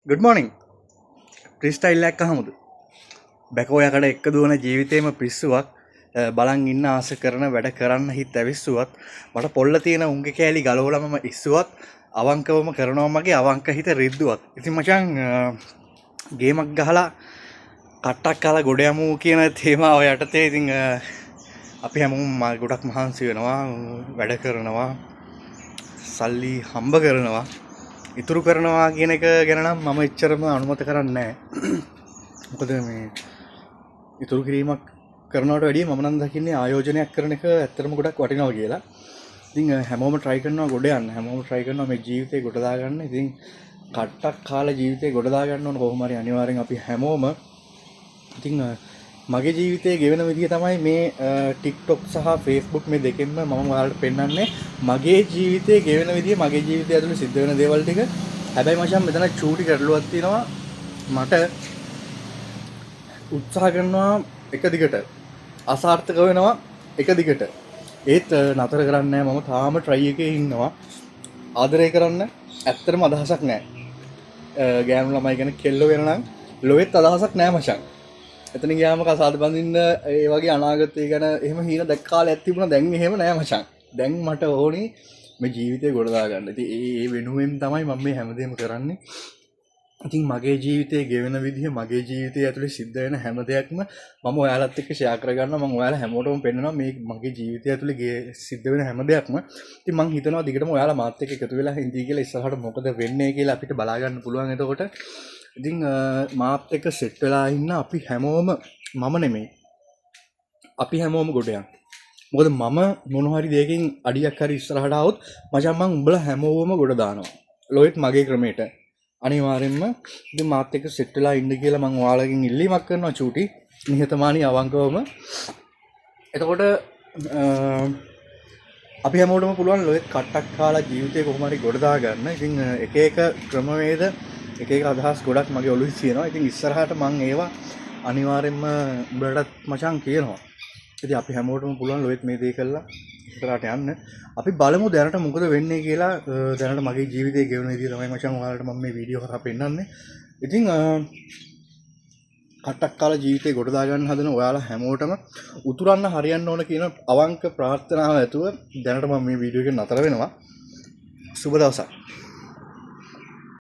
Good මෝනිින් ප්‍රිස්ටයිල්ලක් අහමුද backhoe යකට එක්ක දුවන ජීවිතයම පිස්සුවක් බලන් ඉන්න ආස කරන වැඩ කරන්න හිත් ඇවිස්සුවත් මට පොල්ල තියෙන උන්ගේ කෑලි ගලෝලමම ඉස්සුවත් අවංකවම කරනවමගේ අවංක හිත රිද්දුවත් ඉතින් මචන් ගේමක් ගහලා කට්ටක් කාලා ගොඩ යමු කියන තේමාව යටතේ ඉතින් අපි හැමෝම ගොඩක් මහන්සි වෙනවා වැඩ කරනවා සල්ලි හම්බ කරනවා ඉතුරු කරනවා කියන එක ගැන නම් මම එච්චරම අනුමත කරන්නේ නැහැ. මොකද මේ ඉතුරු කිරීමක් කරනවට වැඩිය මම නම් දකින්නේ ආයෝජනයක් කරන එක ඇත්තටම ගොඩක් වටිනවා කියලා. ඉතින් හැමෝම try කරනවා ගොඩ යන්න. හැමෝම try කරනවා මේ ජීවිතේ ගොඩ දාගන්න. ඉතින් කට්ටක් කාලා ජීවිතේ ගොඩ දාගන්න ඕන කොහොම හරි අනිවාර්යෙන් අපි හැමෝම. ඉතින් මගේ ජීවිතේ ගෙවෙන විදිය තමයි මේ TikTok සහ Facebook මේ දෙකෙන්ම මම ඔයාලට පෙන්නන්නේ මගේ ජීවිතේ ගෙවෙන විදිය මගේ ජීවිතය ඇතුලේ සිද්ධ වෙන දේවල් ටික. හැබැයි මචං මෙතන චූටි ගැටලුවක් තියෙනවා. මට උත්සාහ කරනවා එක දිගට අසාර්ථක වෙනවා එක දිගට. ඒත් නතර කරන්නේ නැහැ. මම තාම try එකේ ඉන්නවා. ආදරය කරන්න ඇත්තටම අදහසක් නැහැ. ගෑනු ළමයි ගැන කෙල්ල වෙන නම් ලොවෙත් අදහසක් නැහැ මචං. එතන ගියාම කසාද බඳින්න ඒ වගේ අනාගතය ගැන එහෙම හීන දැක්කාලයක් තිබුණා. දැන් එහෙම නෑ මචං. දැන් මට ඕනේ මේ ජීවිතේ ගොඩ දාගන්න. ඉතින් ඒ වෙනුවෙන් තමයි මම මේ හැමදේම කරන්නේ. ඉතින් මගේ ජීවිතේ ගෙවෙන විදිහ මගේ ජීවිතය ඇතුලේ සිද්ධ වෙන හැම දෙයක්ම මම ඔයාලත් එක්ක ෂෙයා කරගන්නවා. මම ඔයාලා හැමෝටම පෙන්නනවා මේ මගේ ජීවිතය ඇතුලේ සිද්ධ වෙන හැම දෙයක්ම. ඉතින් මම හිතනවා දිගටම ඔයාලා මාත් එක්ක එකතු වෙලා හින්දි කියලා ඉස්සරහට මොකද වෙන්නේ කියලා අපිට බලා ගන්න පුළුවන්. එතකොට ඉතින් මාත් එක්ක සෙට් වෙලා ඉන්න අපි හැමෝම මම නෙමෙයි අපි හැමෝම ගොඩ යන්න. මොකද මම මොන හරි දෙයකින් අඩියක් හරි ඉස්සරහට આવොත් මචං මං උඹලා හැමෝම ගොඩ දානවා. ලොයිත් මගේ ක්‍රමයට අනිවාර්යෙන්ම ඉතින් මාත් එක්ක සෙට් වෙලා ඉන්න කියලා මං ඔයාලගෙන් ඉල්ලීමක් කරනවා චූටි. නිහතමානී අවංකවම. එතකොට අපි හැමෝටම පුළුවන් ලොයිත් කට්ටක් කාලා ජීවිතේ කොහොම හරි ගොඩ දාගන්න. ඉතින් එක එක ක්‍රමවේද එක එක අදහස් ගොඩක් මගේ ඔළුවේ තියෙනවා. ඉතින් ඉස්සරහට මම ඒවා අනිවාර්යෙන්ම උඹලටත් මචං කියනවා. ඉතින් අපි හැමෝටම පුළුවන් ලොයිත් මේ දේ කළා ඉස්සරහට යන්න. අපි බලමු දැනට මොකද වෙන්නේ කියලා. දැනට මගේ ජීවිතේ ගෙවන විදිය තමයි මචං ඔයාලට මම මේ වීඩියෝ කරා පෙන්නන්නේ. ඉතින් කට්ටක් කාලා ජීවිතේ ගොඩ දාගන්න හදන ඔයාලා හැමෝටම උතුරන්න හරියන්න ඕන කියන අවංක ප්‍රාර්ථනාව ඇතුව දැනට මම මේ වීඩියෝ එක නතර වෙනවා. සුබ දවසක්.